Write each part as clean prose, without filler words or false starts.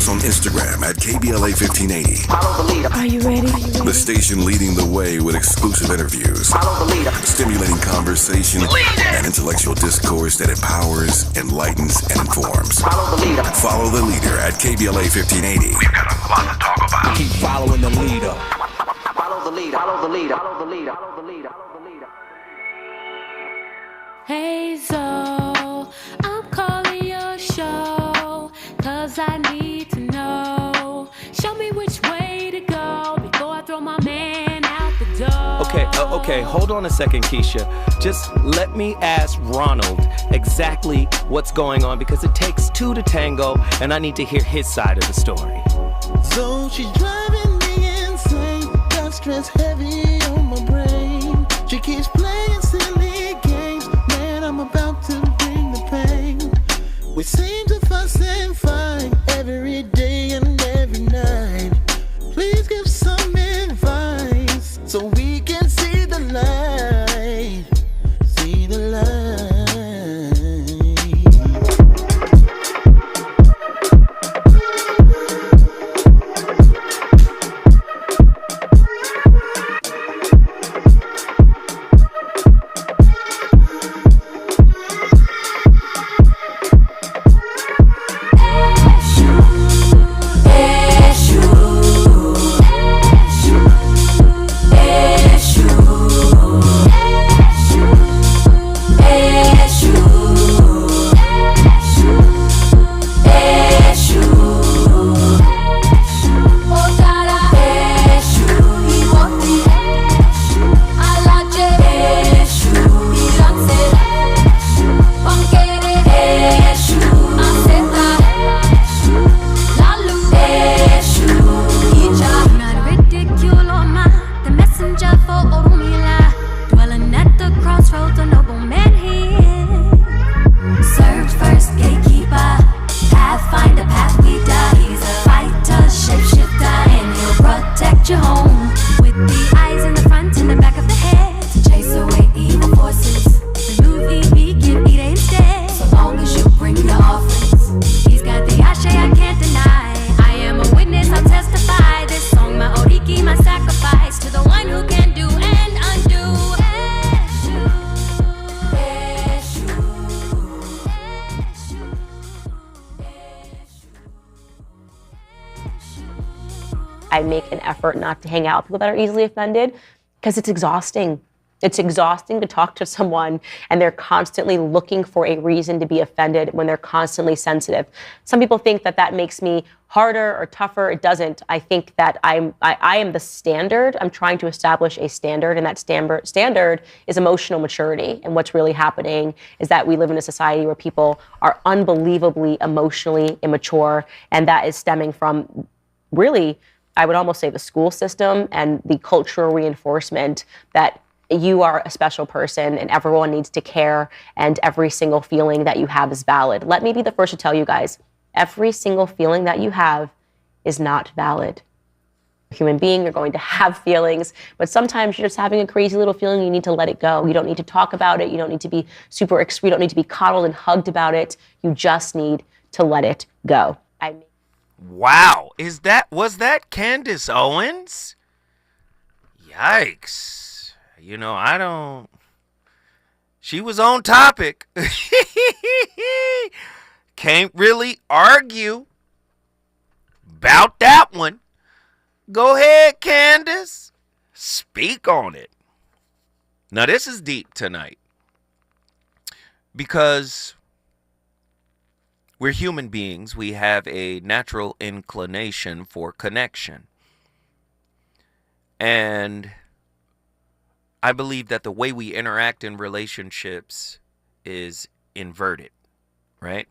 us on Instagram at KBLA 1580. Follow the leader. Are you ready? The station leading the way with exclusive interviews, Follow the leader. stimulating conversation, and intellectual discourse that empowers, enlightens, and informs. Follow the leader. Follow the leader at KBLA 1580. We've got a lot to talk about. Keep following the leader. Follow the leader. Follow the leader. Follow the leader. Follow the leader. Follow the leader. Hey Zoe, I'm calling your show, 'cause I need to know. Show me which way to go before I throw my man out the door. Okay, hold on a second, Keisha. Just let me ask Ronald exactly what's going on, because it takes two to tango, and I need to hear his side of the story. So she's driving me insane, got stress heavy on my brain. She keeps playing silly games, man, I'm about to bring the pain. We seem to fuss and fight every day and every night. Please give some advice so we can see the light, see the light. I make an effort not to hang out with people that are easily offended, because it's exhausting. It's exhausting to talk to someone and they're constantly looking for a reason to be offended when they're constantly sensitive. Some people think that that makes me harder or tougher. It doesn't. I think that I am the standard. I'm trying to establish a standard, and that standard is emotional maturity. And what's really happening is that we live in a society where people are unbelievably emotionally immature, and that is stemming from really, I would almost say, the school system and the cultural reinforcement that you are a special person and everyone needs to care and every single feeling that you have is valid. Let me be the first to tell you guys, every single feeling that you have is not valid. Human being, you're going to have feelings, but sometimes you're just having a crazy little feeling, you need to let it go. You don't need to talk about it. You don't need to be you don't need to be coddled and hugged about it. You just need to let it go. Wow, was that Candace Owens? Yikes. You know, she was on topic. Can't really argue about that one. Go ahead, Candace. Speak on it. Now, this is deep tonight, because we're human beings. We have a natural inclination for connection. And I believe that the way we interact in relationships is inverted, right?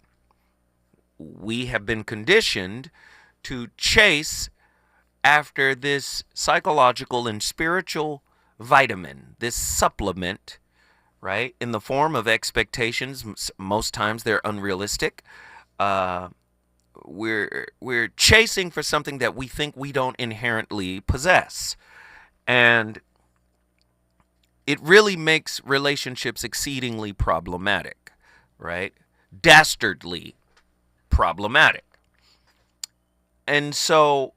We have been conditioned to chase after this psychological and spiritual vitamin, this supplement, right, in the form of expectations. Most times they're unrealistic. We're chasing for something that we think we don't inherently possess. And it really makes relationships exceedingly problematic, right? Dastardly problematic. And so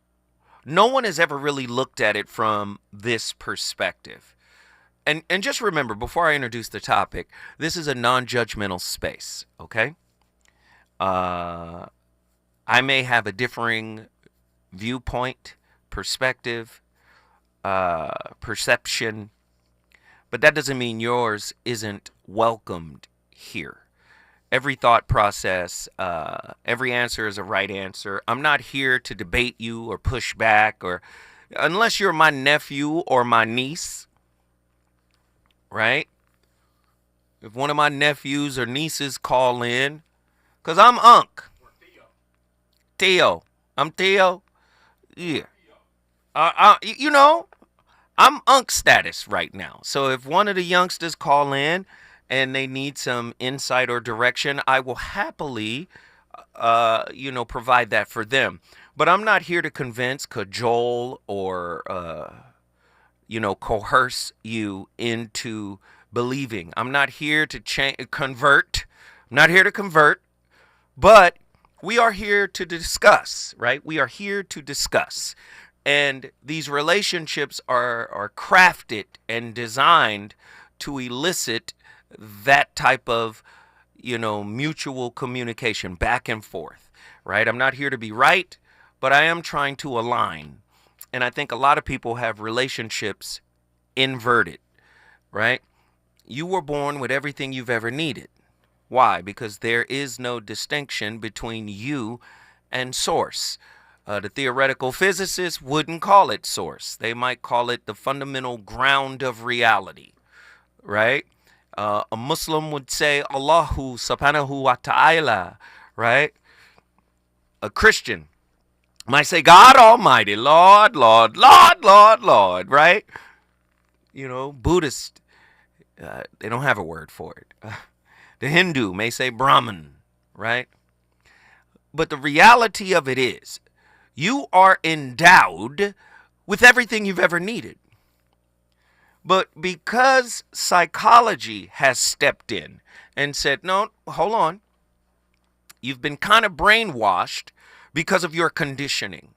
no one has ever really looked at it from this perspective. And just remember, before I introduce the topic, this is a non-judgmental space, okay? I may have a differing viewpoint, perspective, perception, but that doesn't mean yours isn't welcomed here. Every thought process, every answer is a right answer. I'm not here to debate you or push back, or unless you're my nephew or my niece, right? If one of my nephews or nieces call in, because I'm Unc. Theo. I'm Theo. Yeah. You know, I'm Unc status right now. So if one of the youngsters call in and they need some insight or direction, I will happily, provide that for them. But I'm not here to convince, cajole, or, coerce you into believing. I'm not here to convert. I'm not here to convert, but we are here to discuss, right? We are here to discuss. And these relationships are crafted and designed to elicit that type of, mutual communication back and forth, right? I'm not here to be right, but I am trying to align. And I think a lot of people have relationships inverted, right? You were born with everything you've ever needed. Why? Because there is no distinction between you and source. The theoretical physicists wouldn't call it source. They might call it the fundamental ground of reality, right? A Muslim would say Allahu subhanahu wa ta'ala, right? A Christian might say God Almighty, Lord, Lord, Lord, Lord, Lord, right? Buddhist, they don't have a word for it. The Hindu may say Brahman, right? But the reality of it is, you are endowed with everything you've ever needed. But because psychology has stepped in and said, no, hold on. You've been kind of brainwashed because of your conditioning,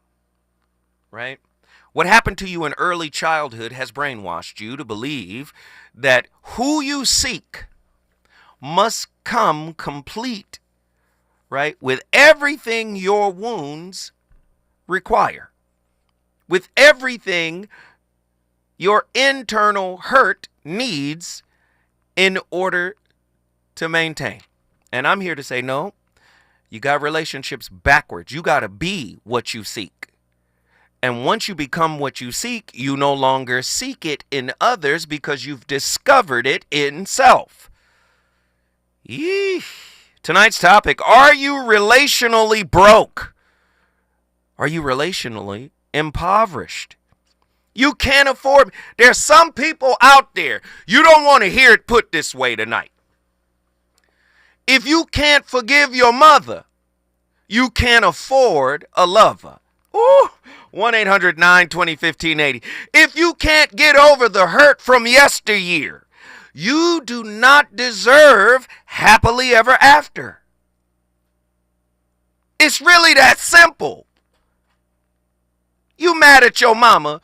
right? What happened to you in early childhood has brainwashed you to believe that who you seek must come complete, right, with everything your wounds require, with everything your internal hurt needs in order to maintain. And I'm here to say, no, you got relationships backwards. You got to be what you seek. And once you become what you seek, you no longer seek it in others because you've discovered it in self. Yee. Tonight's topic, are you relationally broke? Are you relationally impoverished? You can't afford. There's some people out there, you don't want to hear it put this way tonight. If you can't forgive your mother, you can't afford a lover. Ooh, 1-800-920-1580. If you can't get over the hurt from yesteryear, you do not deserve happily ever after. It's really that simple. You mad at your mama,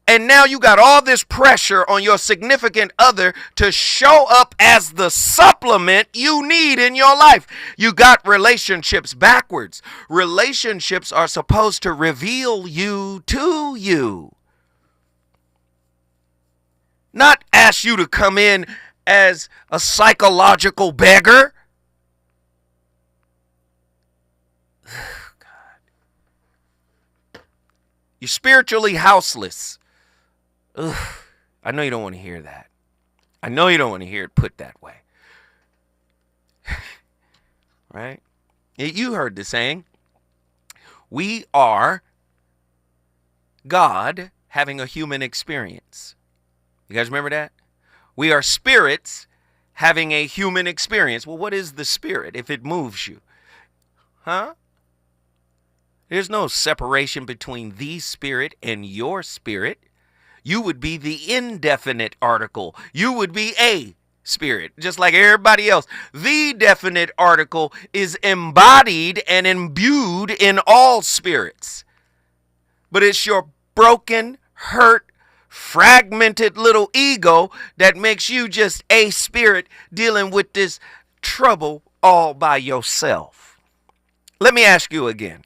and now you got all this pressure on your significant other to show up as the supplement you need in your life. You got relationships backwards. Relationships are supposed to reveal you to you, not ask you to come in as a psychological beggar. You're spiritually houseless. Ugh, I know you don't want to hear that. I know you don't want to hear it put that way. Right? You heard the saying. We are God having a human experience. You guys remember that? We are spirits having a human experience. Well, what is the spirit if it moves you? Huh? There's no separation between the spirit and your spirit. You would be the indefinite article. You would be a spirit, just like everybody else. The definite article is embodied and imbued in all spirits. but it's your broken, hurt, fragmented little ego that makes you just a spirit dealing with this trouble all by yourself. Let me ask you again.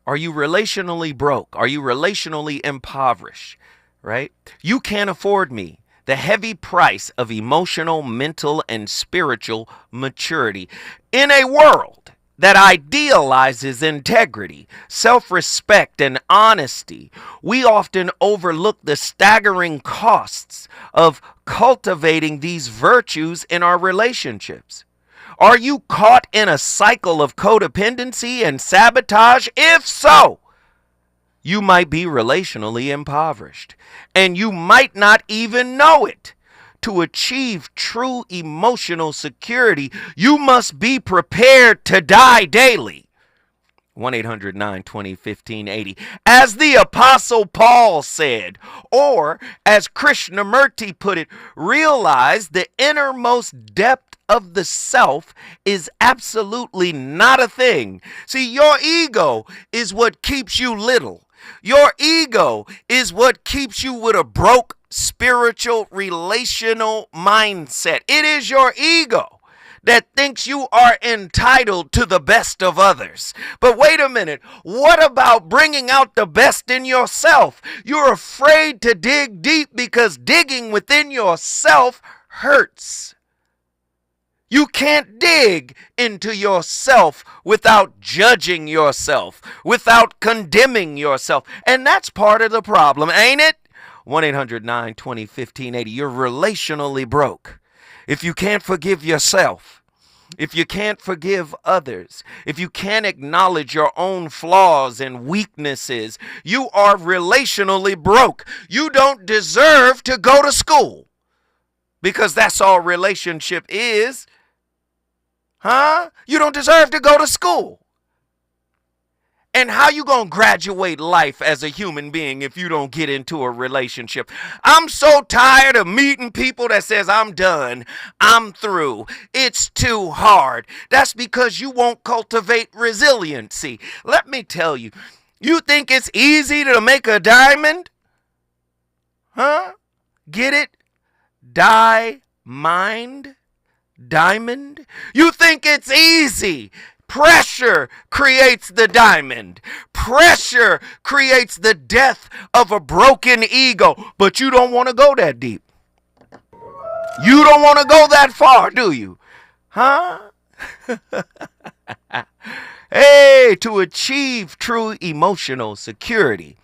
Are you relationally broke? Are you relationally impoverished? Right? You can't afford me. The heavy price of emotional, mental, and spiritual maturity in a world that idealizes integrity, self-respect, and honesty. We often overlook the staggering costs of cultivating these virtues in our relationships. Are you caught in a cycle of codependency and sabotage? If so, you might be relationally impoverished, and you might not even know it. To achieve true emotional security, you must be prepared to die daily. 1-800-920-1580. As the Apostle Paul said, or as Krishnamurti put it, realize the innermost depth of the self is absolutely not a thing. See, your ego is what keeps you little. Your ego is what keeps you with a broke spiritual relational mindset. It is your ego that thinks you are entitled to the best of others. But wait a minute, what about bringing out the best in yourself? You're afraid to dig deep because digging within yourself hurts. You can't dig into yourself without judging yourself, without condemning yourself. And that's part of the problem, ain't it? 1-800-920-1580. You're relationally broke. If you can't forgive yourself, if you can't forgive others, if you can't acknowledge your own flaws and weaknesses, you are relationally broke. You don't deserve to go to school because that's all relationship is. Huh? You don't deserve to go to school. And how you gonna graduate life as a human being if you don't get into a relationship? I'm so tired of meeting people that says, I'm done, I'm through, it's too hard. That's because you won't cultivate resiliency. Let me tell you, you think it's easy to make a diamond? Huh? Get it? Diamond? You think it's easy. Pressure creates the diamond. Pressure creates the death of a broken ego. But you don't want to go that deep. You don't want to go that far, do you? Huh? Hey, to achieve true emotional security,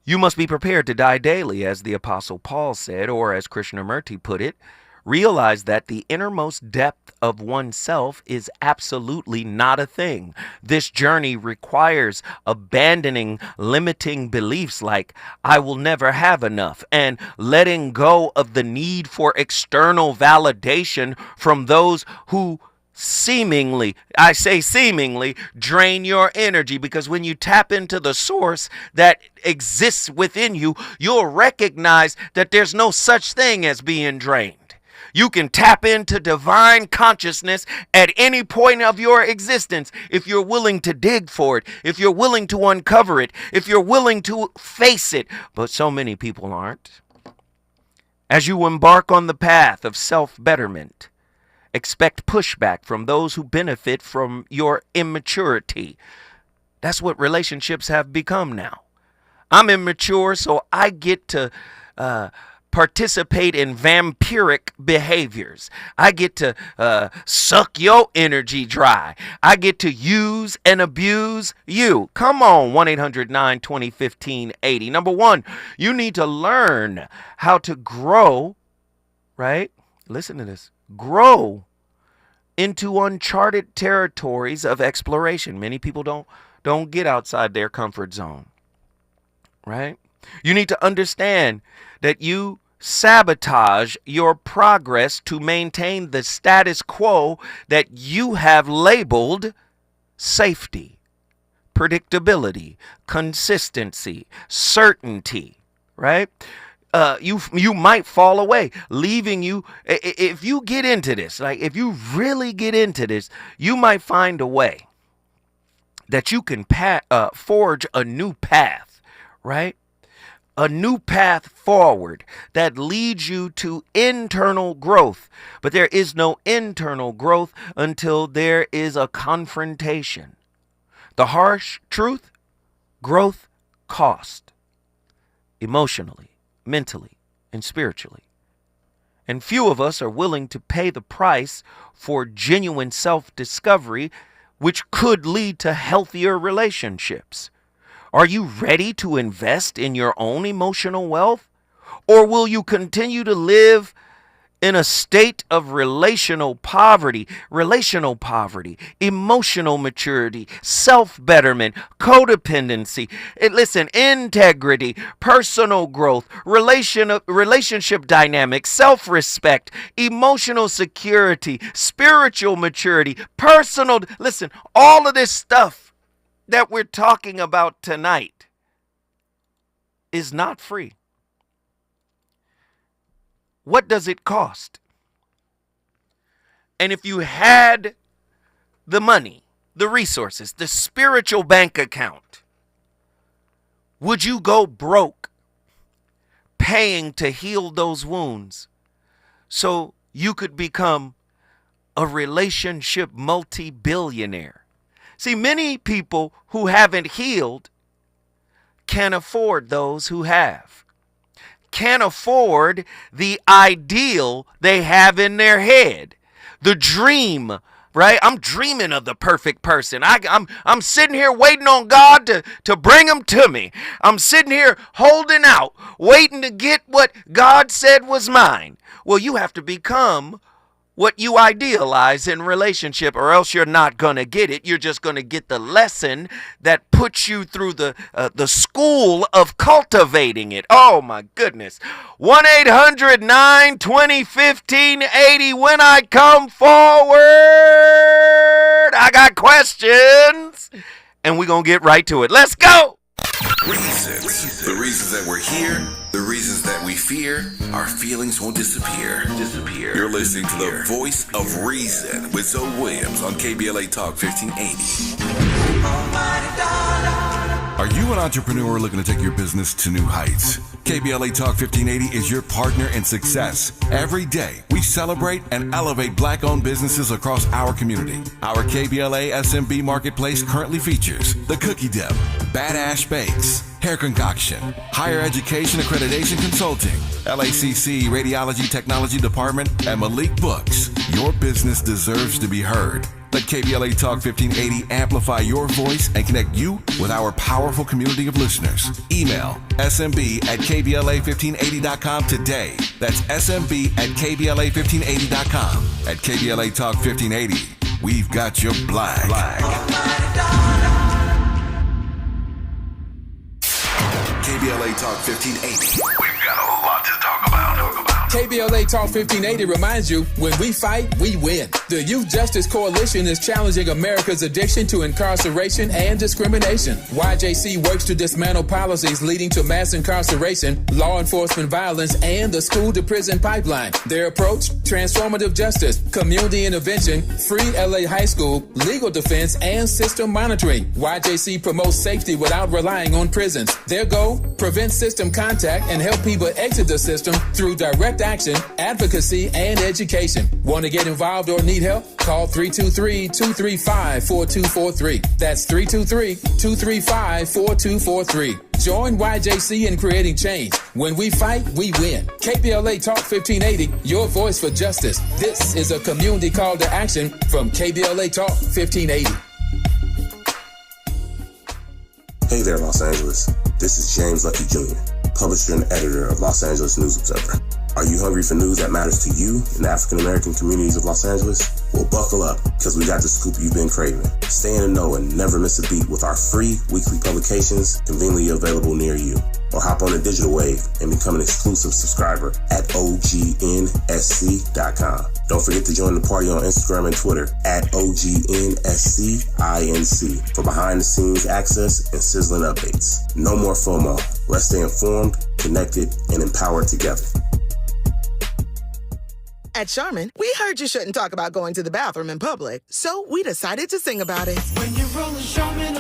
you must be prepared to die daily, as the Apostle Paul said, or as Krishnamurti put it. Realize that the innermost depth of oneself is absolutely not a thing. This journey requires abandoning limiting beliefs like I will never have enough and letting go of the need for external validation from those who seemingly, I say seemingly, drain your energy, because when you tap into the source that exists within you, you'll recognize that there's no such thing as being drained. You can tap into divine consciousness at any point of your existence if you're willing to dig for it, if you're willing to uncover it, if you're willing to face it. But so many people aren't. As you embark on the path of self-betterment, expect pushback from those who benefit from your immaturity. That's what relationships have become now. I'm immature, so I get to participate in vampiric behaviors. I get to suck your energy dry. I get to use and abuse you. Come on, 1-800-920-1580. Number one, you need to learn how to grow, right? Listen to this. Grow into uncharted territories of exploration. Many people don't get outside their comfort zone, right? You need to understand that you sabotage your progress to maintain the status quo that you have labeled safety, predictability, consistency, certainty, right? You might fall away, leaving you. If you get into this, like if you really get into this, you might find a way that you can forge a new path, right? A new path forward that leads you to internal growth. But there is no internal growth until there is a confrontation. The harsh truth, growth cost, emotionally, mentally, and spiritually. And few of us are willing to pay the price for genuine self-discovery, which could lead to healthier relationships. Are you ready to invest in your own emotional wealth? Or will you continue to live in a state of relational poverty, emotional maturity, self-betterment, codependency, integrity, personal growth, relationship dynamics, self-respect, emotional security, spiritual maturity, all of this stuff that we're talking about tonight is not free. What does it cost? And if you had the money, the resources, the spiritual bank account, would you go broke paying to heal those wounds so you could become a relationship multi-billionaire? See, many people who haven't healed can afford those who have. Can't afford the ideal they have in their head. The dream, right? I'm dreaming of the perfect person. I'm sitting here waiting on God to bring them to me. I'm sitting here holding out, waiting to get what God said was mine. Well, you have to become what you idealize in relationship, or else you're not going to get it. You're just going to get the lesson that puts you through the school of cultivating it. Oh, my goodness. 1-800-920-1580. When I come forward, I got questions, and we're going to get right to it. Let's go. Reasons. The reasons that we're here, the reasons that we fear, our feelings won't disappear. You're listening to the voice of reason with Zoe Williams on KBLA Talk 1580. Are you an entrepreneur looking to take your business to new heights? KBLA Talk 1580 is your partner in success. Every day, we celebrate and elevate Black-owned businesses across our community. Our KBLA SMB Marketplace currently features The Cookie Dip, Badass Bakes, Hair Concoction, Higher Education Accreditation Consulting, LACC Radiology Technology Department, and Malik Books. Your business deserves to be heard. Let KBLA Talk 1580 amplify your voice and connect you with our powerful community of listeners. Email smb@kbla1580.com today. That's smb@kbla1580.com. At KBLA Talk 1580, we've got your black. KBLA Talk 1580. We've got a lot to talk about. KBLA Talk 1580 reminds you, when we fight, we win. The Youth Justice Coalition is challenging America's addiction to incarceration and discrimination. YJC works to dismantle policies leading to mass incarceration, law enforcement violence, and the school-to-prison pipeline. Their approach, transformative justice, community intervention, free LA high school, legal defense, and system monitoring. YJC promotes safety without relying on prisons. Their goal, prevent system contact and help people exit the system through direct action, advocacy, and education. Want to get involved or need help? Call 323-235-4243. That's 323-235-4243. Join YJC in creating change. When we fight, we win. KBLA Talk 1580, your voice for justice. This is a community call to action from KBLA Talk 1580. Hey there, Los Angeles. This is James Lucky Jr., publisher and editor of Los Angeles News Observer. Are you hungry for news that matters to you in the African-American communities of Los Angeles? Well, buckle up, because we got the scoop you've been craving. Stay in the know and never miss a beat with our free weekly publications conveniently available near you. Or hop on the digital wave and become an exclusive subscriber at OGNSC.com. Don't forget to join the party on Instagram and Twitter at OGNSCINC for behind-the-scenes access and sizzling updates. No more FOMO. Let's stay informed, connected, and empowered together. At Charmin, we heard you shouldn't talk about going to the bathroom in public, so we decided to sing about it. When you're rolling Charmin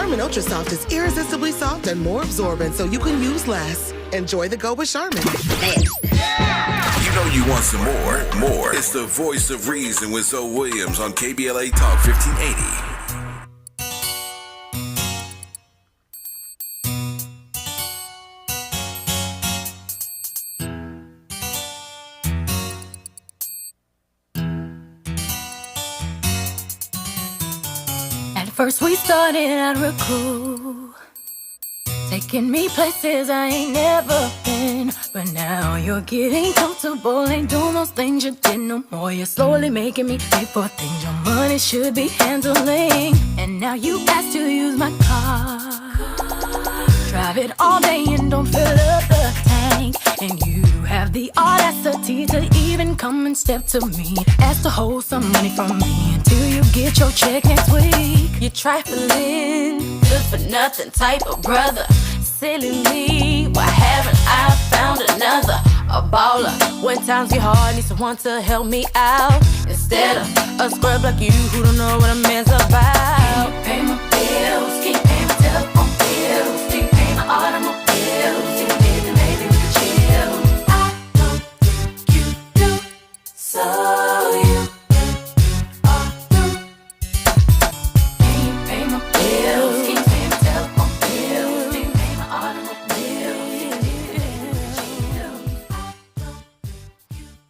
Charmin Ultra Soft is irresistibly soft and more absorbent so you can use less. Enjoy the go with Charmin. You know you want some more. It's the voice of reason with Zoe Williams on KBLA Talk 1580. First we started out real cool, taking me places I ain't never been. But now you're getting comfortable, ain't doing those things you did no more. You're slowly making me pay for things your money should be handling. And now you ask to use my car, drive it all day and don't fill up the tank. And you have the audacity to even come and step to me, ask to hold some money from me until you get your check next week. You're trifling, good for nothing type of brother. Silly me, why haven't I found another? A baller, when times get hard, need someone to help me out, instead of a scrub like you who don't know what a man's about. Can you pay my bills? Can you pay my telephone bills? Can you pay my automobiles? If you did, then maybe we could chill. I don't think you do, so you are through. Can you pay my bills? Can you pay my telephone bills? Can you pay my automobiles? If you did, then maybe we could chill.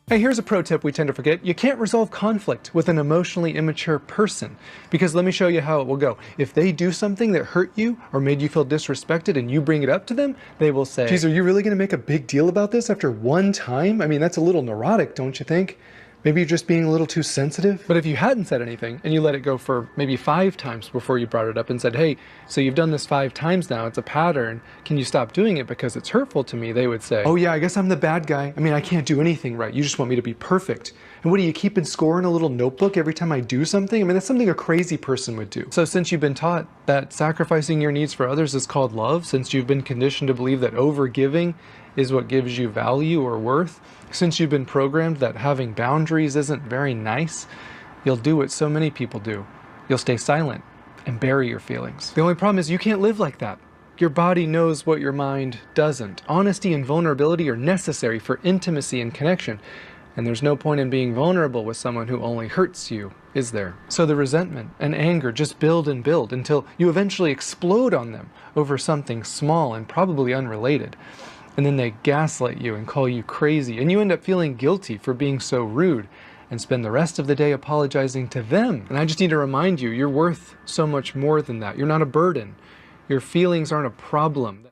Hey, here's a pro tip we tend to forget. You can't resolve conflict with an emotionally immature person, because let me show you how it will go. If they do something that hurt you or made you feel disrespected and you bring it up to them, they will say, "Geez, are you really gonna make a big deal about this after one time? I mean, that's a little neurotic, don't you think? Maybe you're just being a little too sensitive." But if you hadn't said anything and you let it go for maybe 5 times before you brought it up and said, "Hey, so you've done this 5 times now, it's a pattern, can you stop doing it because it's hurtful to me?" They would say, "Oh yeah, I guess I'm the bad guy. I mean, I can't do anything right. You just want me to be perfect. And what do you keep in score in a little notebook every time I do something? I mean, that's something a crazy person would do." So since you've been taught that sacrificing your needs for others is called love, since you've been conditioned to believe that overgiving is what gives you value or worth, since you've been programmed that having boundaries isn't very nice, you'll do what so many people do. You'll stay silent and bury your feelings. The only problem is you can't live like that. Your body knows what your mind doesn't. Honesty and vulnerability are necessary for intimacy and connection. And there's no point in being vulnerable with someone who only hurts you, is there? So the resentment and anger just build and build until you eventually explode on them over something small and probably unrelated. And then they gaslight you and call you crazy, and you end up feeling guilty for being so rude and spend the rest of the day apologizing to them. And I just need to remind you, you're worth so much more than that. You're not a burden. Your feelings aren't a problem.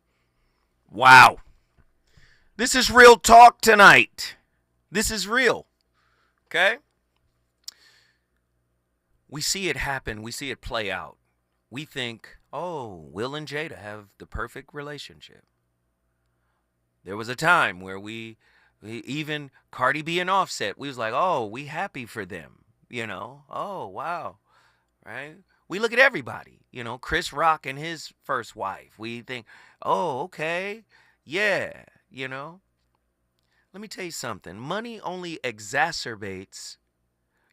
Wow. This is real talk tonight. This is real. Okay? We see it happen. We see it play out. We think, oh, Will and Jada have the perfect relationship. There was a time where we even Cardi B and Offset, we was like, oh, we happy for them, you know? Oh, wow, right? We look at everybody, you know, Chris Rock and his first wife. We think, oh, okay, yeah, you know? Let me tell you something. Money only exacerbates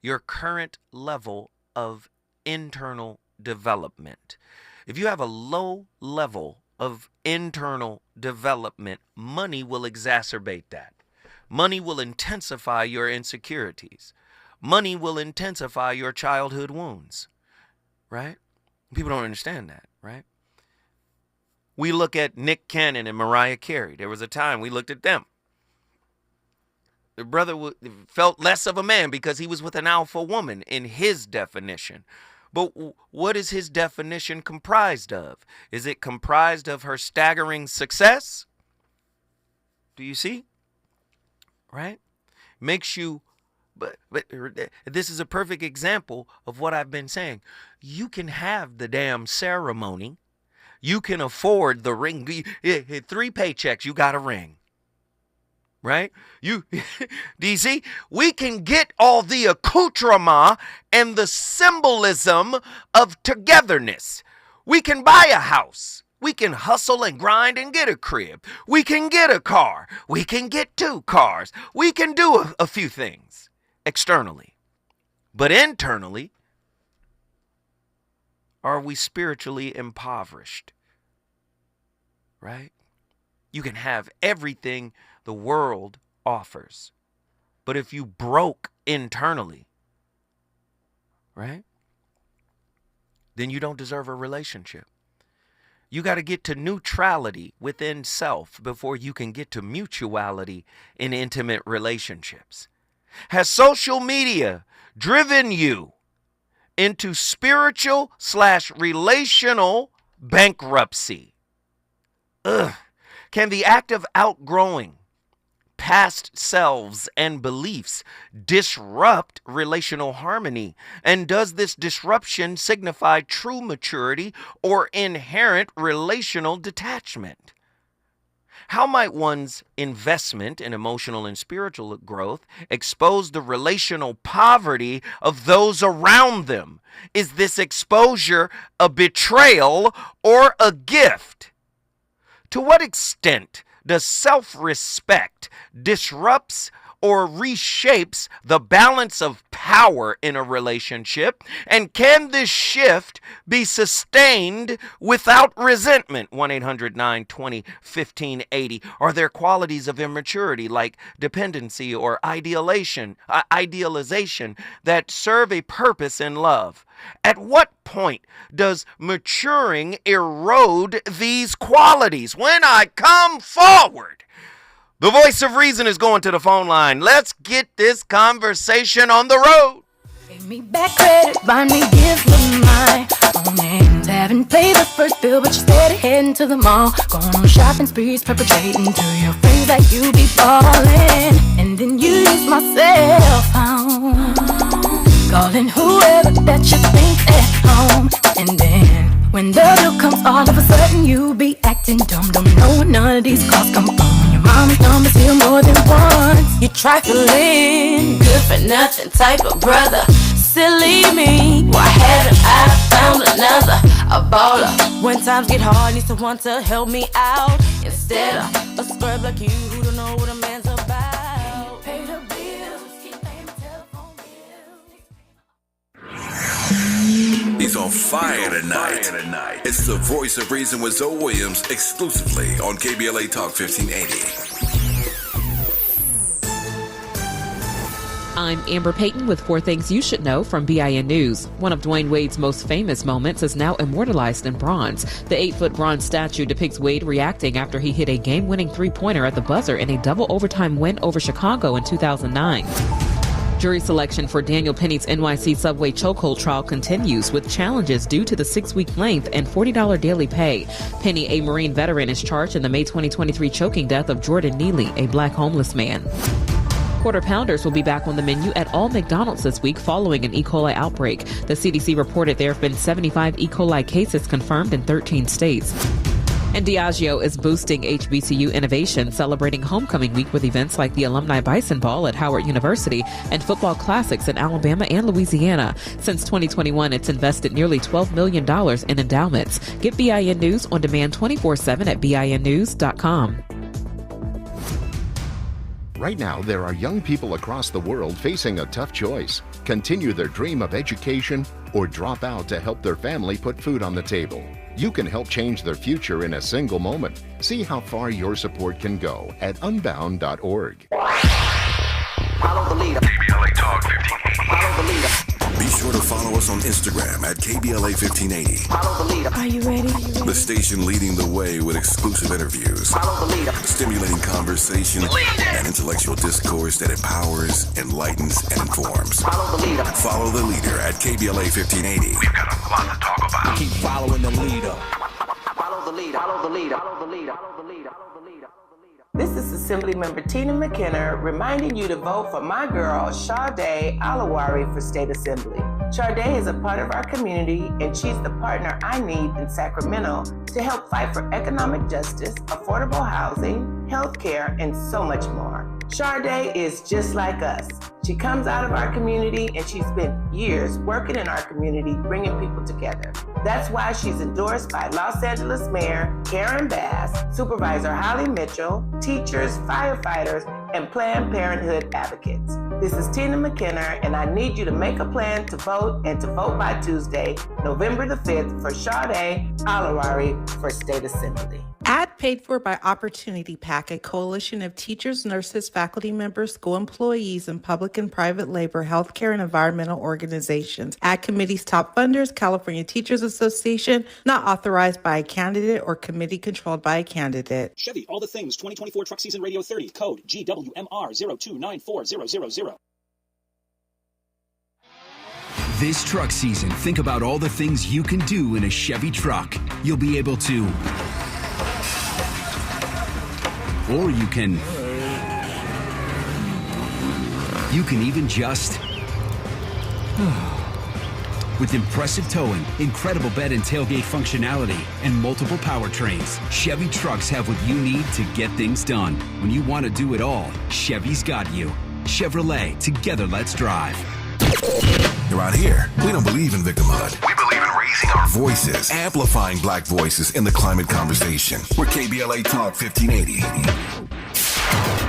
your current level of internal development. If you have a low level of internal development, money will exacerbate that. Money will intensify your insecurities. Money will intensify your childhood wounds, right? People don't understand that, right? We look at Nick Cannon and Mariah Carey. There was a time we looked at them. The brother felt less of a man because he was with an alpha woman in his definition. But what is his definition comprised of? Is it comprised of her staggering success? Do you see? Right? Makes you, but this is a perfect example of what I've been saying. You can have the damn ceremony. You can afford the ring. 3 paychecks, you got a ring. Right? Do you see? We can get all the accoutrement and the symbolism of togetherness. We can buy a house. We can hustle and grind and get a crib. We can get a car. We can get 2 cars. We can do a few things externally. But internally, Or are we spiritually impoverished? Right? You can have everything the world offers. But if you broke internally, right, then you don't deserve a relationship. You got to get to neutrality within self before you can get to mutuality in intimate relationships. Has social media driven you into spiritual/relational bankruptcy? Can the act of outgrowing past selves and beliefs disrupt relational harmony? And does this disruption signify true maturity or inherent relational detachment? How might one's investment in emotional and spiritual growth expose the relational poverty of those around them? Is this exposure a betrayal or a gift? To what extent does self-respect disrupts or reshapes the balance of power in a relationship? And can this shift be sustained without resentment? 1-800-920-1580. Are there qualities of immaturity like dependency or idealization that serve a purpose in love? At what point does maturing erode these qualities? When I come forward, the voice of reason is going to the phone line. Let's get this conversation on the road. Pay me back credit, buy me gifts with my own hands. Haven't paid the first bill, but you're steady heading to the mall. Going on shopping sprees, perpetrating to your friends like you be ballin'. And then you use my cell phone, calling whoever that you think at home. And then when the bill comes, all of a sudden you be acting dumb. Don't know where none of these calls come from. Your mama's number's here more than once. You trifling, good for nothing type of brother. Silly me, why haven't I found another? A baller. When times get hard, need someone to help me out instead of a scrub like you who don't know what a man's about. Pay the bills, keep paying my telephone bills. He's on fire tonight. It's the voice of reason with Zoe Williams exclusively on KBLA Talk 1580. I'm Amber Payton with 4 Things You Should Know from BIN News. One of Dwayne Wade's most famous moments is now immortalized in bronze. The 8-foot bronze statue depicts Wade reacting after he hit a game-winning three-pointer at the buzzer in a double overtime win over Chicago in 2009. Jury selection for Daniel Penny's NYC subway chokehold trial continues with challenges due to the 6-week length and $40 daily pay. Penny, a Marine veteran, is charged in the May 2023 choking death of Jordan Neely, a black homeless man. Quarter Pounders will be back on the menu at all McDonald's this week following an E. coli outbreak. The CDC reported there have been 75 E. coli cases confirmed in 13 states. And Diageo is boosting HBCU innovation, celebrating Homecoming Week with events like the Alumni Bison Ball at Howard University and football classics in Alabama and Louisiana. Since 2021, it's invested nearly $12 million in endowments. Get BIN News on demand 24/7 at BINnews.com. Right now, there are young people across the world facing a tough choice. Continue their dream of education or drop out to help their family put food on the table. You can help change their future in a single moment. See how far your support can go at unbound.org. Follow the leader. KBLA Talk 1580. Follow the leader. Be sure to follow us on Instagram at KBLA 1580. Follow the leader. Are you ready? The station leading the way with exclusive interviews, Follow the leader. stimulating conversation, and intellectual discourse that empowers, enlightens, and informs. Follow the leader. Follow the leader at KBLA 1580. We've got a lot to talk about. Keep following the leader. Follow the leader. Follow the leader. Follow the leader. Follow the leader. Follow the leader. This is Assemblymember Tina McKenna reminding you to vote for my girl, Sade Alawari, for State Assembly. Sade is a part of our community, and she's the partner I need in Sacramento to help fight for economic justice, affordable housing, healthcare, and so much more. Sade is just like us. She comes out of our community, and she's spent years working in our community, bringing people together. That's why she's endorsed by Los Angeles Mayor Karen Bass, Supervisor Holly Mitchell, teachers, firefighters, and Planned Parenthood advocates. This is Tina McKenna, and I need you to make a plan to vote and to vote by Tuesday, November the 5th for Sade Alawari for State Assembly. Ad paid for by Opportunity PAC, a coalition of teachers, nurses, faculty members, school employees, and public and private labor, healthcare, and environmental organizations. Ad committee's top funders, California Teachers Association, not authorized by a candidate or committee controlled by a candidate. Chevy, All the Things 2024 Truck Season Radio 30, code GWMR0294000. This truck season, think about all the things you can do in a Chevy truck. You'll be able to... Or you can even just... With impressive towing, incredible bed and tailgate functionality, and multiple powertrains, Chevy trucks have what you need to get things done. When you want to do it all, Chevy's got you. Chevrolet, together let's drive. Around here, we don't believe in victimhood. We believe in raising our voices, amplifying black voices in the climate conversation. We're KBLA Talk 1580.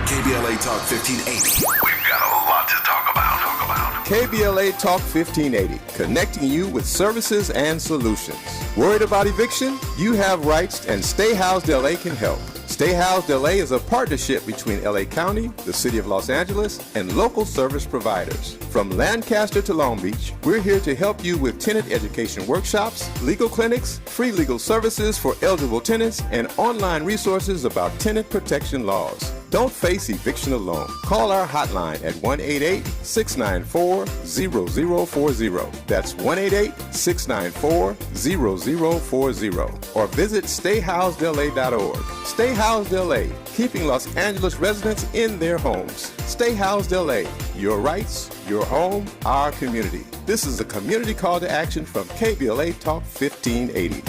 KBLA Talk 1580. We've got a lot to talk about. KBLA Talk 1580, connecting you with services and solutions. Worried about eviction? You have rights, and Stay Housed LA can help. Stay Housed LA is a partnership between LA County, the City of Los Angeles, and local service providers. From Lancaster to Long Beach, we're here to help you with tenant education workshops, legal clinics, free legal services for eligible tenants, and online resources about tenant protection laws. Don't face eviction alone. Call our hotline at 1-888-694-0040. That's 1-888-694-0040. Or visit stayhousedla.org. Stay Housed LA, keeping Los Angeles residents in their homes. Stay Housed LA, your rights, your home, our community. This is a community call to action from KBLA Talk 1580.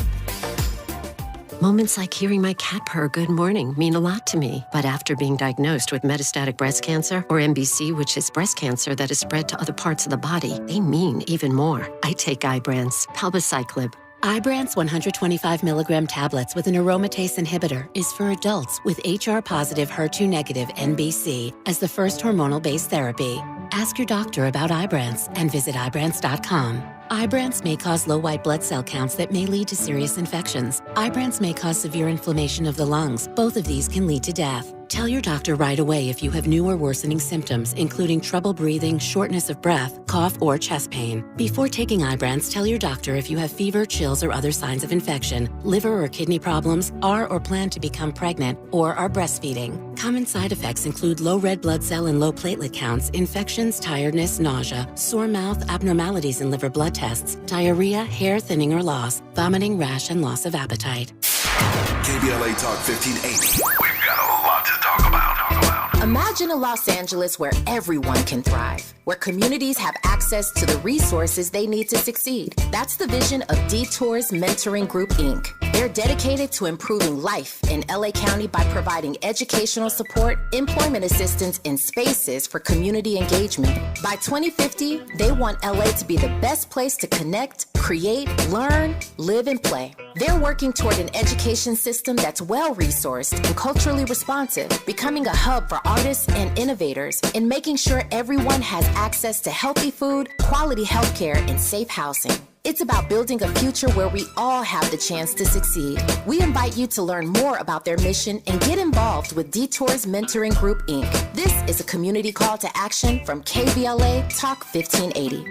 Moments like hearing my cat purr good morning mean a lot to me. But after being diagnosed with metastatic breast cancer, or MBC, which is breast cancer that is spread to other parts of the body, they mean even more. I take Ibrance, palbociclib. Ibrance 125 milligram tablets with an aromatase inhibitor is for adults with HR-positive, HER2-negative MBC as the first hormonal-based therapy. Ask your doctor about Ibrance and visit Ibrance.com. Ibrance may cause low white blood cell counts that may lead to serious infections. Ibrance may cause severe inflammation of the lungs. Both of these can lead to death. Tell your doctor right away if you have new or worsening symptoms, including trouble breathing, shortness of breath, cough, or chest pain. Before taking Ibrance, tell your doctor if you have fever, chills, or other signs of infection, liver or kidney problems, are or plan to become pregnant, or are breastfeeding. Common side effects include low red blood cell and low platelet counts, infections, tiredness, nausea, sore mouth, abnormalities in liver blood tests, diarrhea, hair thinning or loss, vomiting, rash, and loss of appetite. KBLA Talk 1580. We've got a lot to talk about. Imagine a Los Angeles where everyone can thrive, where communities have access to the resources they need to succeed. That's the vision of Detours Mentoring Group, Inc. They're dedicated to improving life in LA County by providing educational support, employment assistance, and spaces for community engagement. By 2050, they want LA to be the best place to connect, create, learn, live, and play. They're working toward an education system that's well-resourced and culturally responsive, becoming a hub for artists and innovators, and making sure everyone has access to healthy food, quality healthcare, and safe housing. It's about building a future where we all have the chance to succeed. We invite you to learn more about their mission and get involved with Detours Mentoring Group, Inc. This is a community call to action from KBLA Talk 1580.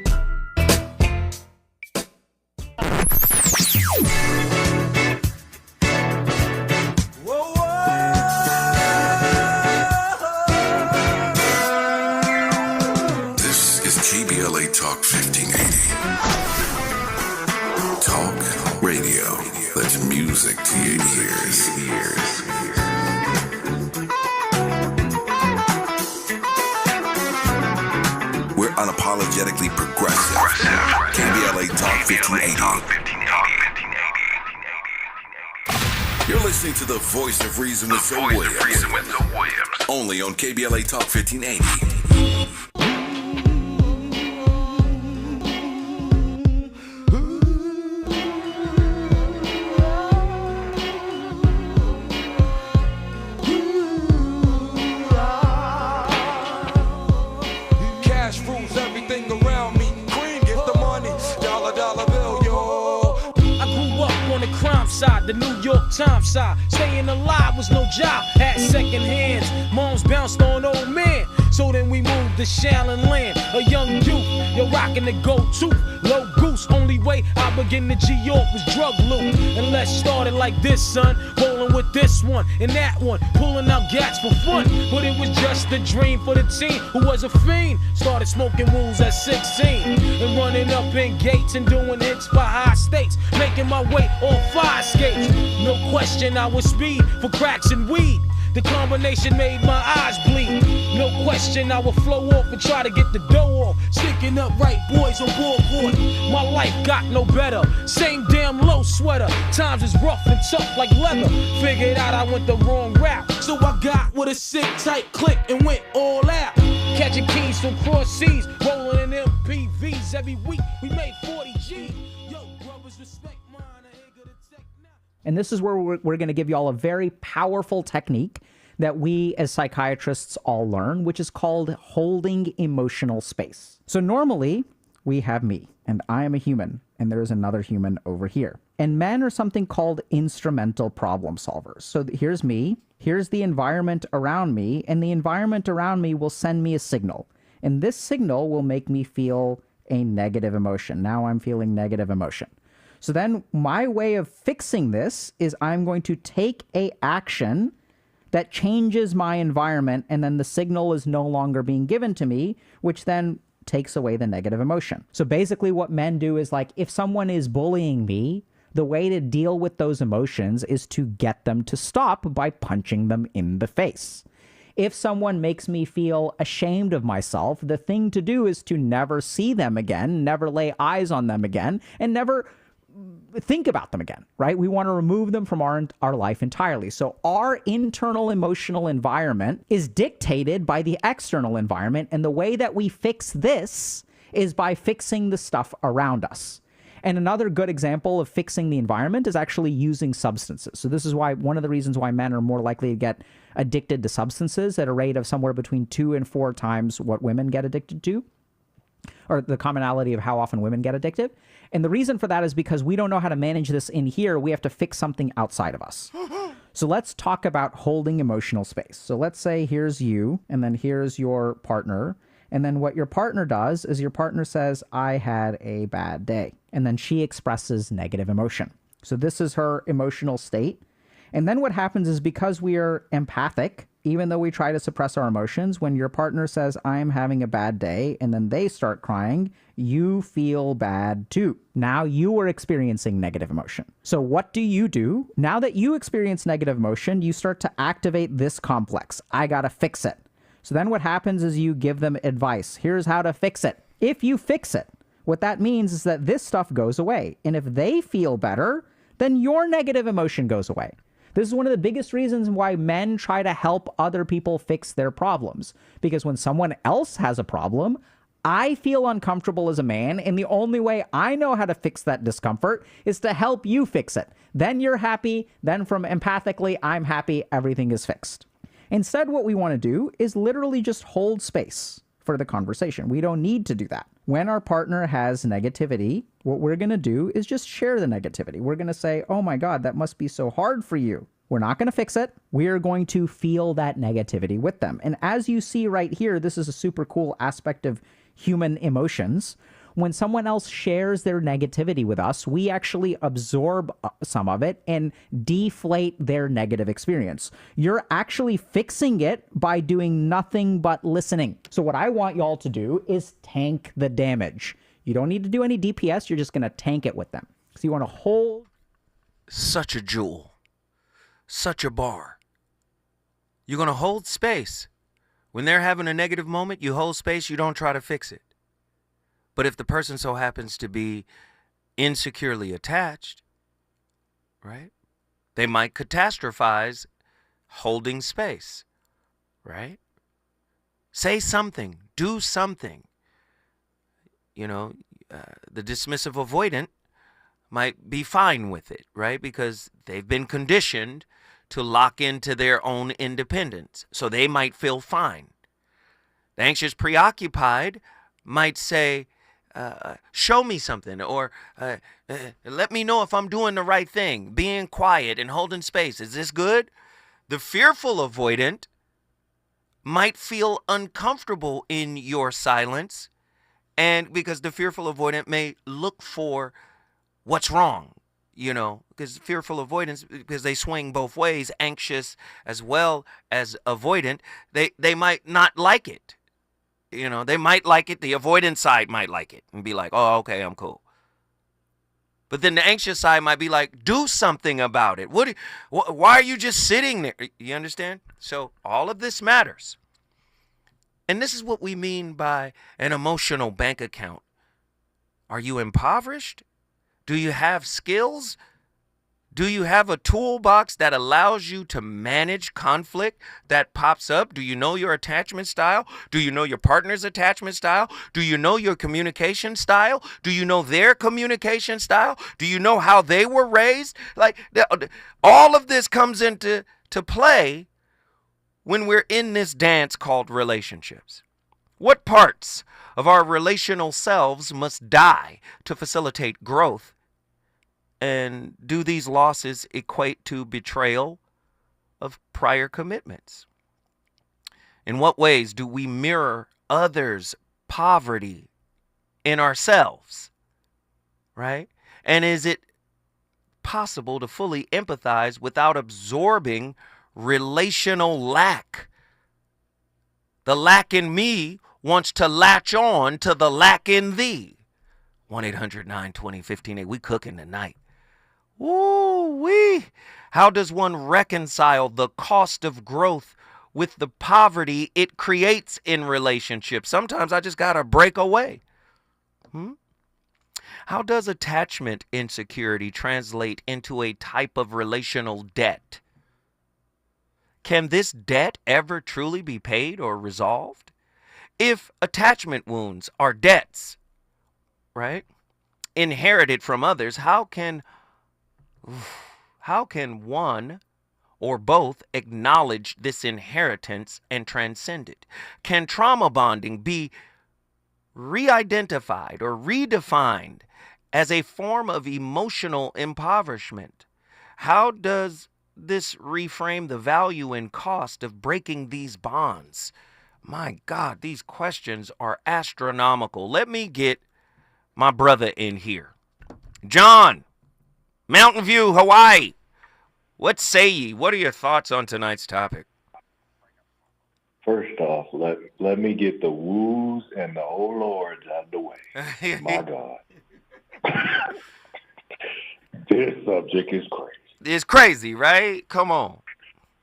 KBLA Talk 1580. Talk radio. That's music to your ears. We're unapologetically progressive. KBLA Talk 1580. You're listening to the voice of reason with Zoe Williams. Only on KBLA Talk 1580. $100 bill, yo. I grew up on the crime side, the New York Times side. Staying alive was no job, had second hands. Moms bounced on old men. So then we moved to Shaolin Land, a young youth. You're rocking the go-to, low goose. Only way I begin to G-York was drug loot. And let's start it like this, son. Rolling with this one and that one, pulling out gats for fun. But it was just a dream for the teen who was a fiend. Started smoking wools at 16 and running up in gates and doing hits for high stakes. Making my way off fire skates. No question I was speed for cracks and weed. The combination made my eyes bleed. No question I would flow off and try to get the dough off. Sticking up right boys on board. My life got no better. Same damn low sweater. Times is rough and tough like leather. Figured out I went the wrong route. So I got with a sick tight click and went all out. Catching keys from cross seas. Rolling in MPVs every week. We made 40 G. Yo, brothers respect mine. And this is where we're going to give you all a very powerful technique that we as psychiatrists all learn, which is called holding emotional space. So normally we have me, and I am a human, and there is another human over here. And men are something called instrumental problem solvers. So here's me, here's the environment around me, and the environment around me will send me a signal. And this signal will make me feel a negative emotion. Now I'm feeling negative emotion. So then my way of fixing this is I'm going to take a action that changes my environment, and then the signal is no longer being given to me, which then takes away the negative emotion. So basically what men do is, like, if someone is bullying me, the way to deal with those emotions is to get them to stop by punching them in the face. If someone makes me feel ashamed of myself, the thing to do is to never see them again, never lay eyes on them again, and never think about them again, right? We want to remove them from our life entirely. So our internal emotional environment is dictated by the external environment. And the way that we fix this is by fixing the stuff around us. And another good example of fixing the environment is actually using substances. So this is why one of the reasons why men are more likely to get addicted to substances at a rate of somewhere between 2 and 4 times what women get addicted to, or the commonality of how often women get addicted. And the reason for that is because we don't know how to manage this in here. We have to fix something outside of us. So let's talk about holding emotional space. So let's say here's you, and then here's your partner. And then what your partner does is your partner says, I had a bad day. And then she expresses negative emotion. So this is her emotional state. And then what happens is, because we are empathic, even though we try to suppress our emotions, when your partner says, I'm having a bad day, and then they start crying, you feel bad too. Now you are experiencing negative emotion. So what do? Now that you experience negative emotion, you start to activate this complex. I gotta fix it. So then what happens is you give them advice. Here's how to fix it. If you fix it, what that means is that this stuff goes away. And if they feel better, then your negative emotion goes away. This is one of the biggest reasons why men try to help other people fix their problems. Because when someone else has a problem, I feel uncomfortable as a man, and the only way I know how to fix that discomfort is to help you fix it. Then you're happy, then from empathically, I'm happy, everything is fixed. Instead, what we want to do is literally just hold space for the conversation. We don't need to do that. When our partner has negativity, what we're going to do is just share the negativity. We're going to say, oh my God, that must be so hard for you. We're not going to fix it. We're going to feel that negativity with them. And as you see right here, this is a super cool aspect of human emotions. When someone else shares their negativity with us, we actually absorb some of it and deflate their negative experience. You're actually fixing it by doing nothing but listening. So what I want y'all to do is tank the damage. You don't need to do any DPS. You're just going to tank it with them. So you want to hold. Such a jewel. Such a bar. You're going to hold space. When they're having a negative moment, you hold space. You don't try to fix it. But if the person so happens to be insecurely attached, right, they might catastrophize holding space, right? Say something, do something. You know, the dismissive avoidant might be fine with it, right? Because they've been conditioned to lock into their own independence. So they might feel fine. The anxious preoccupied might say, show me something, or let me know if I'm doing the right thing. Being quiet and holding space. Is this good? The fearful avoidant might feel uncomfortable in your silence, and because the fearful avoidant may look for what's wrong, because fearful avoidance, because they swing both ways, anxious as well as avoidant, they might not like it. They might like it. The avoidant side might like it and be like, oh, okay, I'm cool. But then the anxious side might be like, do something about it. Why are you just sitting there? You understand? So all of this matters. And this is what we mean by an emotional bank account. Are you impoverished? Do you have skills? Do you have a toolbox that allows you to manage conflict that pops up? Do you know your attachment style? Do you know your partner's attachment style? Do you know your communication style? Do you know their communication style? Do you know how they were raised? Like, all of this comes into play when we're in this dance called relationships. What parts of our relational selves must die to facilitate growth? And do these losses equate to betrayal of prior commitments? In what ways do we mirror others' poverty in ourselves? Right? And is it possible to fully empathize without absorbing relational lack? The lack in me wants to latch on to the lack in thee. 1-800-920-1580. We cooking tonight. Woo-wee. How does one reconcile the cost of growth with the poverty it creates in relationships? Sometimes I just got to break away. How does attachment insecurity translate into a type of relational debt? Can this debt ever truly be paid or resolved? If attachment wounds are debts, right, inherited from others, how can one or both acknowledge this inheritance and transcend it? Can trauma bonding be re-identified or redefined as a form of emotional impoverishment? How does this reframe the value and cost of breaking these bonds? My God, these questions are astronomical. Let me get my brother in here. John, Mountain View, Hawaii. What say ye? What are your thoughts on tonight's topic? First off, let me get the woos and the oh lords out of the way. My God. This subject is crazy. It's crazy, right? Come on.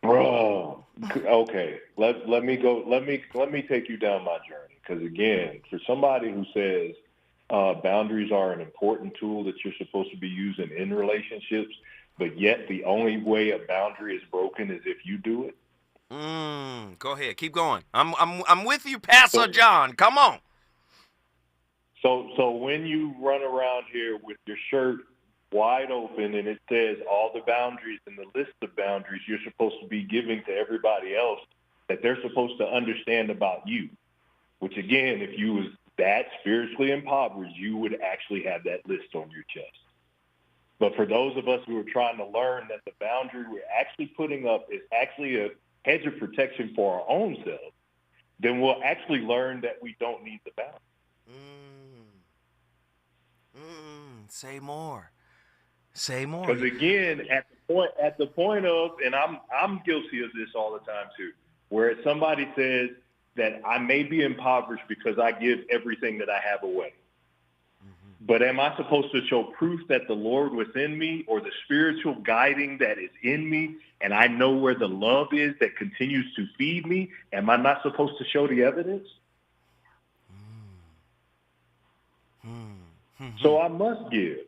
Bro. Okay. Let me go. Let me take you down my journey. Because again, for somebody who says boundaries are an important tool that you're supposed to be using in relationships, but yet the only way a boundary is broken is if you do it. Go ahead. Keep going. I'm with you, Pastor John. Come on. So when you run around here with your shirt wide open and it says all the boundaries and the list of boundaries you're supposed to be giving to everybody else that they're supposed to understand about you, which again, if you was that spiritually impoverished, you would actually have that list on your chest. But for those of us who are trying to learn that the boundary we're actually putting up is actually a hedge of protection for our own selves, then we'll actually learn that we don't need the boundary. Say more. Say more. Because again, at the point of, and I'm guilty of this all the time too, where somebody says that I may be impoverished because I give everything that I have away. But am I supposed to show proof that the Lord within me or the spiritual guiding that is in me, and I know where the love is that continues to feed me? Am I not supposed to show the evidence? So I must give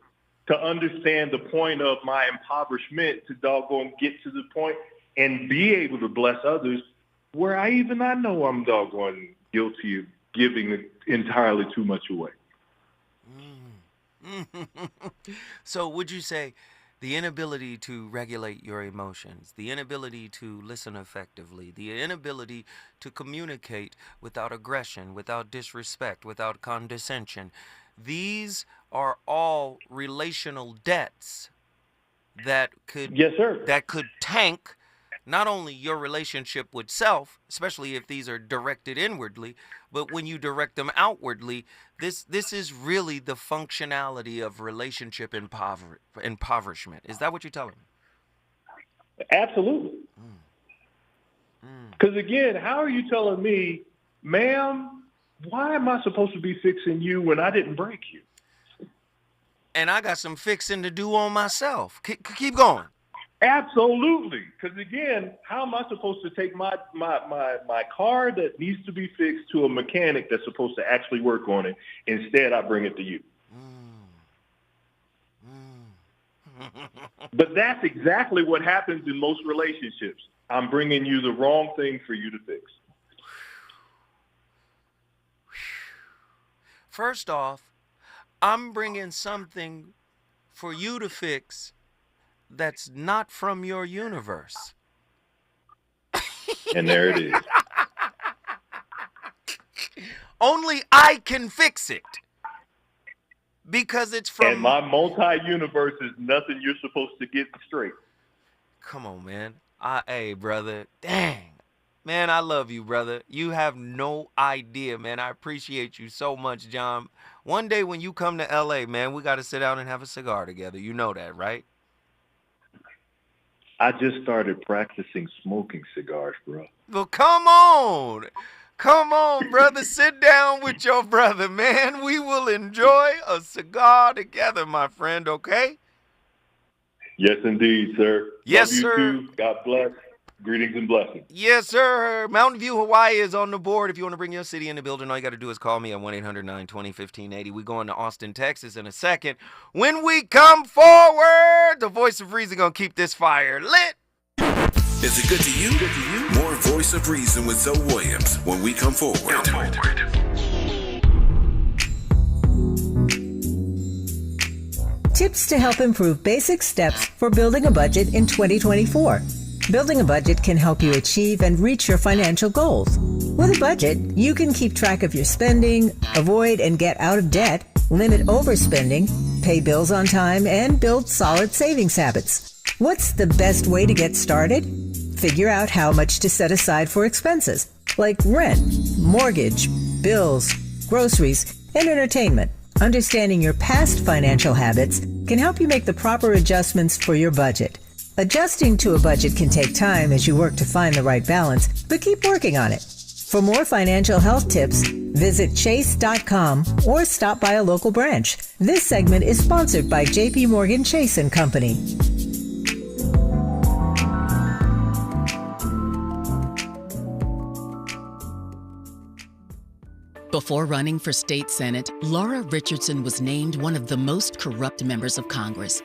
to understand the point of my impoverishment to doggone get to the point and be able to bless others where I know I'm doggone guilty of giving entirely too much away. So would you say the inability to regulate your emotions, the inability to listen effectively, the inability to communicate without aggression, without disrespect, without condescension, these are all relational debts that could that could tank not only your relationship with self, especially if these are directed inwardly, but when you direct them outwardly, this is really the functionality of relationship impoverishment. Is that what you're telling me? Absolutely. Because again, how are you telling me, ma'am, why am I supposed to be fixing you when I didn't break you? And I got some fixing to do on myself. Keep going. Absolutely. Because again, how am I supposed to take my car that needs to be fixed to a mechanic that's supposed to actually work on it? Instead, I bring it to you. But that's exactly what happens in most relationships. I'm bringing you the wrong thing for you to fix. First off, I'm bringing something for you to fix that's not from your universe. And there it is. Only I can fix it. Because it's from... And my multi-universe is nothing you're supposed to get straight. Come on, man. Hey, brother. Dang. Man, I love you, brother. You have no idea, man. I appreciate you so much, John. One day when you come to LA, man, we got to sit down and have a cigar together. You know that, right? I just started practicing smoking cigars, bro. Well, come on. Come on, brother. Sit down with your brother, man. We will enjoy a cigar together, my friend, okay? Yes, indeed, sir. Yes, Love you sir. Too. God bless. Greetings and blessings. Yes, sir. Mountain View, Hawaii is on the board. If you want to bring your city in the building, all you got to do is call me at 1-800-920-1580. We're going to Austin, Texas in a second. When we come forward, the voice of reason going to keep this fire lit. Is it good to you? More Voice of Reason with Zoe Williams when we come forward. Tips to help improve basic steps for building a budget in 2024. Building a budget can help you achieve and reach your financial goals. With a budget, you can keep track of your spending, avoid and get out of debt, limit overspending, pay bills on time, and build solid savings habits. What's the best way to get started? Figure out how much to set aside for expenses, like rent, mortgage, bills, groceries, and entertainment. Understanding your past financial habits can help you make the proper adjustments for your budget. Adjusting to a budget can take time as you work to find the right balance, but keep working on it. For more financial health tips, visit chase.com or stop by a local branch. This segment is sponsored by J.P. Morgan Chase & Company. Before running for state senate, Laura Richardson was named one of the most corrupt members of Congress,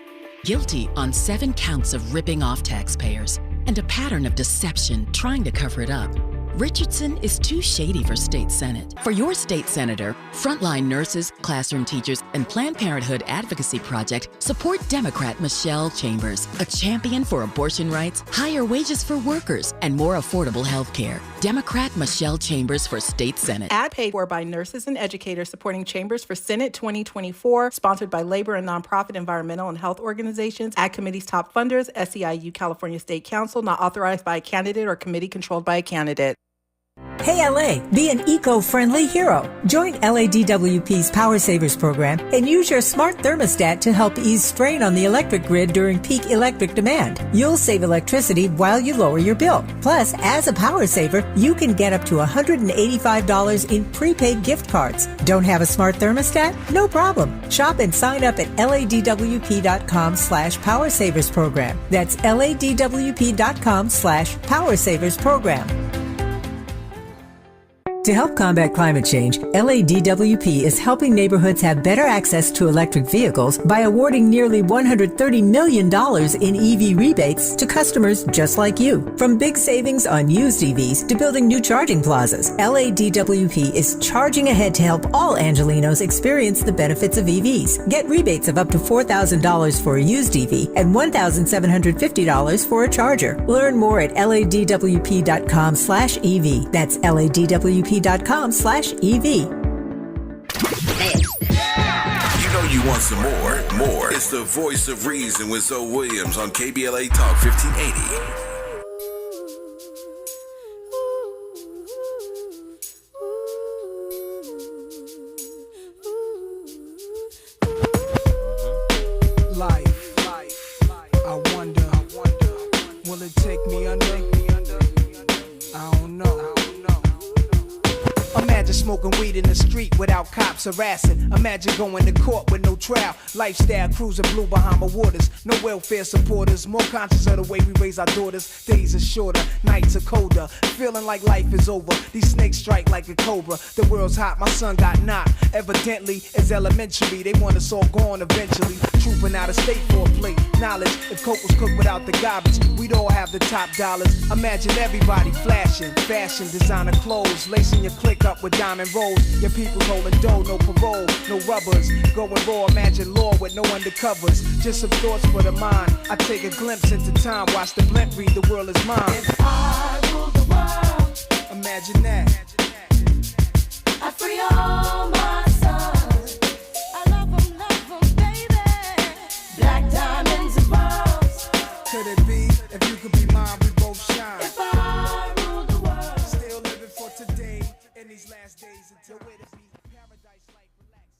guilty on 7 counts of ripping off taxpayers and a pattern of deception trying to cover it up. Richardson is too shady for state senate. For your state senator, frontline nurses, classroom teachers, and Planned Parenthood Advocacy Project support Democrat Michelle Chambers, a champion for abortion rights, higher wages for workers, and more affordable health care. Democrat Michelle Chambers for state senate. Ad paid for by nurses and educators supporting Chambers for Senate 2024, sponsored by labor and nonprofit environmental and health organizations, Ad Committee's top funders, SEIU California State Council, not authorized by a candidate or committee controlled by a candidate. Hey LA, be an eco-friendly hero. Join LADWP's Power Savers program and use your smart thermostat to help ease strain on the electric grid during peak electric demand. You'll save electricity while you lower your bill. Plus, as a power saver, you can get up to $185 in prepaid gift cards. Don't have a smart thermostat? No problem. Shop and sign up at ladwp.com/Power Savers program. That's ladwp.com/Power Savers program. To help combat climate change, LADWP is helping neighborhoods have better access to electric vehicles by awarding nearly $130 million in EV rebates to customers just like you. From big savings on used EVs to building new charging plazas, LADWP is charging ahead to help all Angelinos experience the benefits of EVs. Get rebates of up to $4,000 for a used EV and $1,750 for a charger. Learn more at ladwp.com/EV. That's ladwp.com/EV. want some more. It's the voice of reason with Zoe Williams on KBLA Talk 1580. I wonder, will it take me under? I don't know. Imagine smoking weed in the street without cops harassing. Imagine going to court with no trial. Lifestyle cruising blue Bahama waters. No welfare supporters. More conscious of the way we raise our daughters. Days are shorter, nights are colder. Feeling like life is over. These snakes strike like a cobra. The world's hot, my son got knocked. Evidently, it's elementary. They want us all gone eventually. Trooping out of state for a plate. Knowledge, if coke was cooked without the garbage, we'd all have the top dollars. Imagine everybody flashing. Fashion, designer clothes. Lacing your click up with diamond rolls. Your people holding dough, no parole, no rubbers. Going raw, imagine law with no undercovers. Just some thoughts for the mind. I take a glimpse into time, watch the blimp read, the world is mine. If I rule the world, imagine that. I free all my sons. I love them, baby. Black diamonds and pearls. Could it be, if you could be mine, we both shine. If I rule the world. Still living for today, in these last days until where to be. Paradise like relaxing.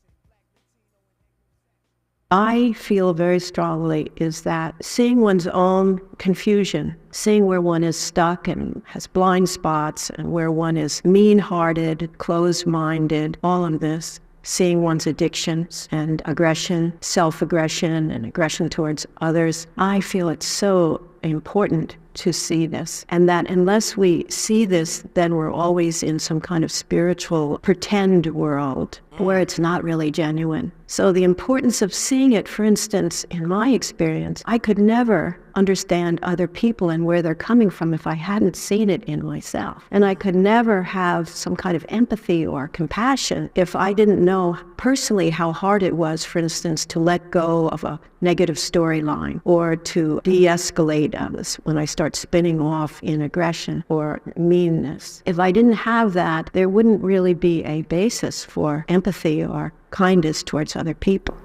I feel very strongly is that seeing one's own confusion, seeing where one is stuck and has blind spots and where one is mean-hearted, closed-minded, all of this, seeing one's addictions and aggression, self-aggression and aggression towards others, I feel it's so important to see this. And that unless we see this, then we're always in some kind of spiritual pretend world where it's not really genuine. So the importance of seeing it, for instance, in my experience, I could never understand other people and where they're coming from if I hadn't seen it in myself. And I could never have some kind of empathy or compassion if I didn't know personally how hard it was, for instance, to let go of a negative storyline or to de-escalate this when I start spinning off in aggression or meanness. If I didn't have that, there wouldn't really be a basis for empathy or kindness towards other people.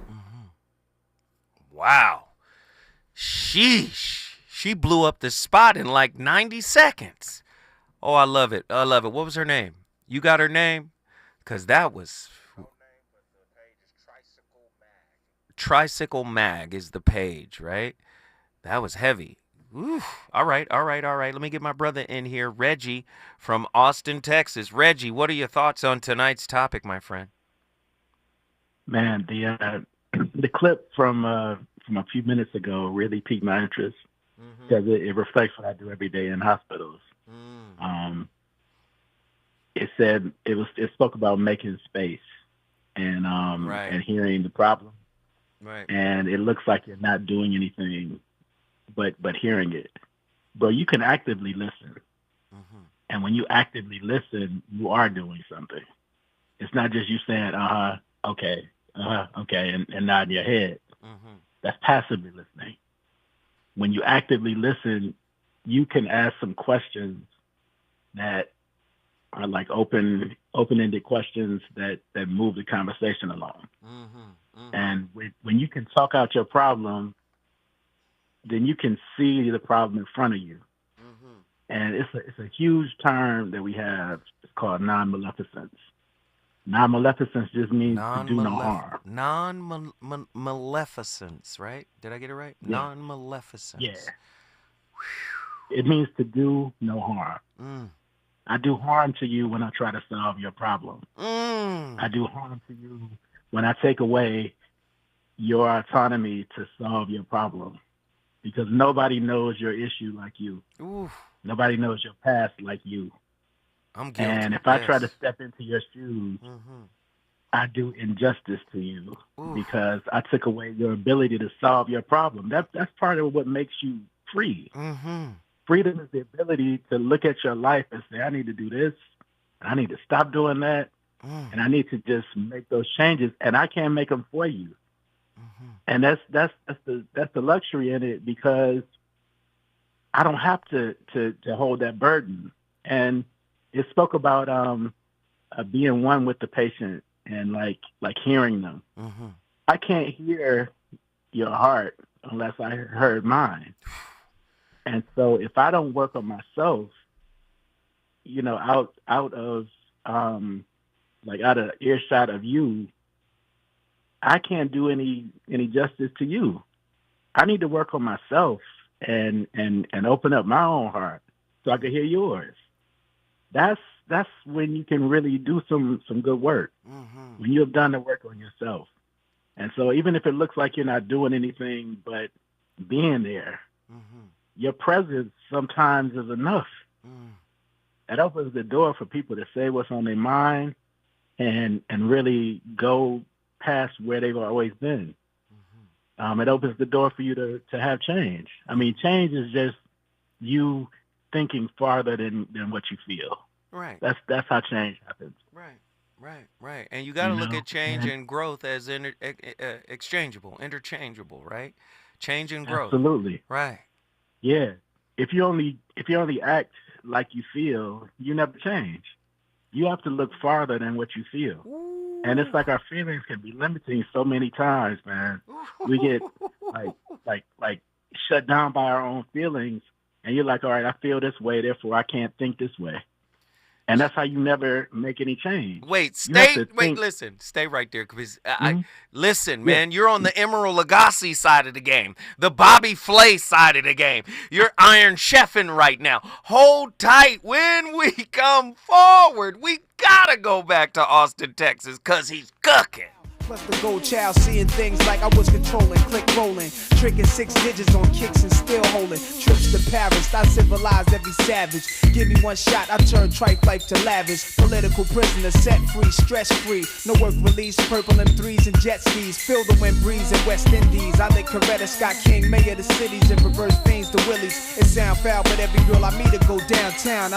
Wow. Sheesh. She blew up the spot in like 90 seconds. Oh, I love it. I love it. What was her name? You got her name? Because that was... Tricycle Mag is the page, right? That was heavy. Oof. All right. Let me get my brother in here, Reggie from Austin, Texas. Reggie, what are your thoughts on tonight's topic, my friend? Man, the clip from a few minutes ago really piqued my interest because it reflects what I do every day in hospitals. It spoke about making space and and hearing the problem. Right. And it looks like you're not doing anything but hearing it. Bro, you can actively listen. And when you actively listen, you are doing something. It's not just you saying, okay, and nodding your head. That's passively listening. When you actively listen, you can ask some questions that are like open-ended questions that move the conversation along. And when you can talk out your problem, then you can see the problem in front of you. And it's a huge term that we have. It's called non-maleficence. Non-maleficence just means to do no harm. Non-maleficence, right? Did I get it right? Yeah. Non-maleficence. Yeah. It means to do no harm. I do harm to you when I try to solve your problem. I do harm to you when I take away your autonomy to solve your problem. Because nobody knows your issue like you. Oof. Nobody knows your past like you. I'm guilty. And if I try to step into your shoes, I do injustice to you because I took away your ability to solve your problem. That's part of what makes you free. Freedom is the ability to look at your life and say, I need to do this, and I need to stop doing that, and I need to just make those changes, and I can't make them for you. And that's the luxury in it because I don't have to hold that burden. And it spoke about being one with the patient and like hearing them. I can't hear your heart unless I heard mine. And so if I don't work on myself, out of earshot of you, I can't do any justice to you. I need to work on myself and open up my own heart so I can hear yours. That's when you can really do some good work, when you have done the work on yourself. And so even if it looks like you're not doing anything but being there, your presence sometimes is enough. That opens the door for people to say what's on their mind and really go past where they've always been. It opens the door for you to have change. I mean, change is just you thinking farther than what you feel. Right. That's how change happens. Right. And you got to look at change and growth as interchangeable, right? Change and growth. Absolutely. Right. Yeah. If you only act like you feel, you never change. You have to look farther than what you feel. And it's like our feelings can be limiting so many times, man. We get like shut down by our own feelings, and you're like, all right, I feel this way, therefore I can't think this way. And that's how you never make any change. Listen, stay right there. Because listen, man, you're on the Emerald Lagasse side of the game, the Bobby Flay side of the game. You're Iron Chefing right now. Hold tight. When we come forward, we gotta go back to Austin, Texas, because he's cooking. Plus the gold child seeing things like I was controlling, click rolling, tricking 6 digits on kicks and still holding. Trips to Paris, I civilized every savage. Give me one shot, I turn tripe life to lavish. Political prisoner, set free, stress free. No work release, purple M3s and jet skis. Feel the wind breeze in West Indies. I lick Coretta Scott King, mayor of the cities, and reverse fiends to Willies. It sound foul, but every girl I meet to go downtown.